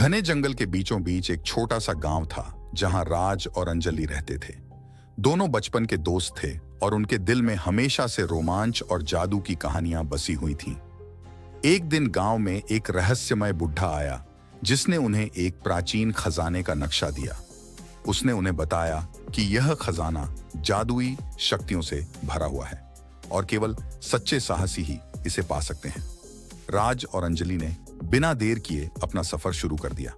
घने जंगल के बीचों बीच एक छोटा सा गांव था जहां राज और अंजलि रहते थे। दोनों बचपन के दोस्त थे और उनके दिल में हमेशा से रोमांच और जादू की कहानियां बसी हुई थीं। एक दिन गांव में एक रहस्यमय बुढ़ा आया जिसने उन्हें एक प्राचीन खजाने का नक्शा दिया। उसने उन्हें बताया कि यह खजाना जादुई शक्तियों से भरा हुआ है और केवल सच्चे साहसी ही इसे पा सकते हैं। राज और अंजलि ने बिना देर किए अपना सफर शुरू कर दिया।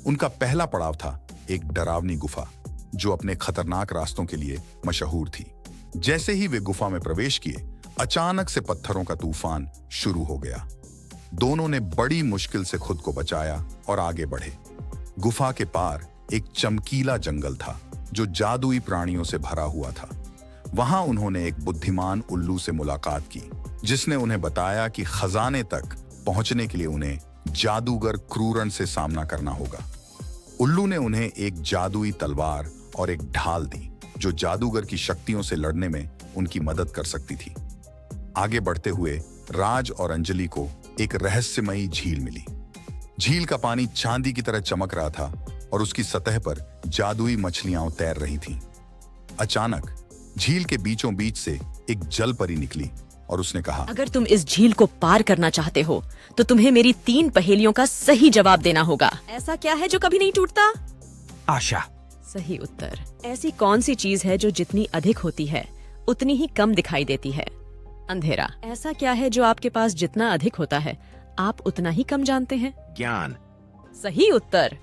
उनका पहला पड़ाव था एक डरावनी गुफा जो अपने खतरनाक रास्तों के लिए मशहूर थी। जैसे ही वे गुफा में प्रवेश किए, अचानक से पत्थरों का तूफान शुरू हो गया। दोनों ने बड़ी मुश्किल से खुद को बचाया और आगे बढ़े। गुफा के पार एक चमकीला जंगल था जो जादुई प्राणियों से भरा हुआ था। वहां उन्होंने एक बुद्धिमान उल्लू से मुलाकात की जिसने उन्हें बताया कि खजाने तक पहुंचने के लिए उन्हें जादूगर क्रूरन से सामना करना होगा। उल्लू ने उन्हें एक जादुई तलवार और एक ढाल दी जो जादूगर की शक्तियों से लड़ने में उनकी मदद कर सकती थी। आगे बढ़ते हुए राज और अंजलि को एक रहस्यमयी झील मिली। झील का पानी चांदी की तरह चमक रहा था और उसकी सतह पर जादुई मछलियां तैर रही थीं। अचानक झील के बीचों बीच से एक जल परी निकली और उसने कहा, अगर तुम इस झील को पार करना चाहते हो तो तुम्हें मेरी 3 पहेलियों का सही जवाब देना होगा। ऐसा क्या है जो कभी नहीं टूटता? आशा। सही उत्तर। ऐसी कौन सी चीज है जो जितनी अधिक होती है उतनी ही कम दिखाई देती है? अंधेरा। ऐसा क्या है जो आपके पास जितना अधिक होता है आप उतना ही कम जानते हैं? ज्ञान। सही उत्तर।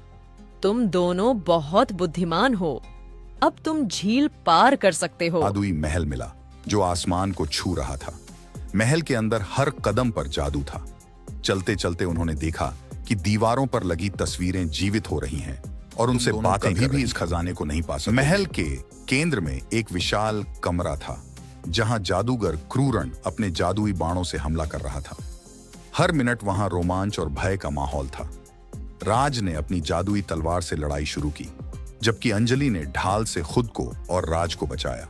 तुम दोनों बहुत बुद्धिमान हो। अब तुम झील पार कर सकते हो। जादुई महल मिला जो आसमान को छू रहा था। महल के अंदर हर कदम पर जादू था। चलते चलते उन्होंने देखा कि दीवारों पर लगी तस्वीरें जीवित हो रही हैं और उनसे बातें कभी भी इस खजाने को नहीं पा सकते। महल के केंद्र में एक विशाल कमरा था जहां जादूगर क्रूरन अपने जादुई बाणों से हमला कर रहा था। हर मिनट वहां रोमांच और भय का माहौल था। राज ने अपनी जादुई तलवार से लड़ाई शुरू की जबकि अंजलि ने ढाल से खुद को और राज को बचाया।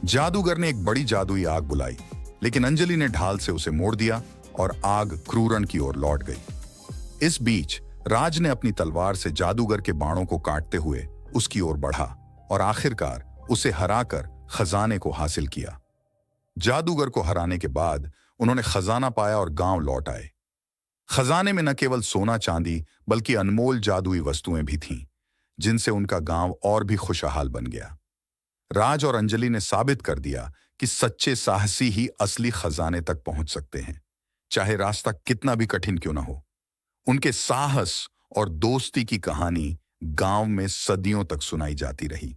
जादूगर ने एक बड़ी जादुई आग बुलाई लेकिन अंजलि ने ढाल से उसे मोड़ दिया और आग क्रूरन की ओर लौट गई। इस बीच राज ने अपनी तलवार से जादूगर के बाणों को काटते हुए उसकी ओर बढ़ा और आखिरकार उसे हराकर खजाने को हासिल किया। जादूगर को हराने के बाद उन्होंने खजाना पाया और गांव लौट आए। खजाने में न केवल सोना चांदी बल्कि अनमोल जादुई वस्तुएं भी थीं जिनसे उनका गांव और भी खुशहाल बन गया। राज और अंजलि ने साबित कर दिया कि सच्चे साहसी ही असली खजाने तक पहुंच सकते हैं, चाहे रास्ता कितना भी कठिन क्यों ना हो। उनके साहस और दोस्ती की कहानी गांव में सदियों तक सुनाई जाती रही।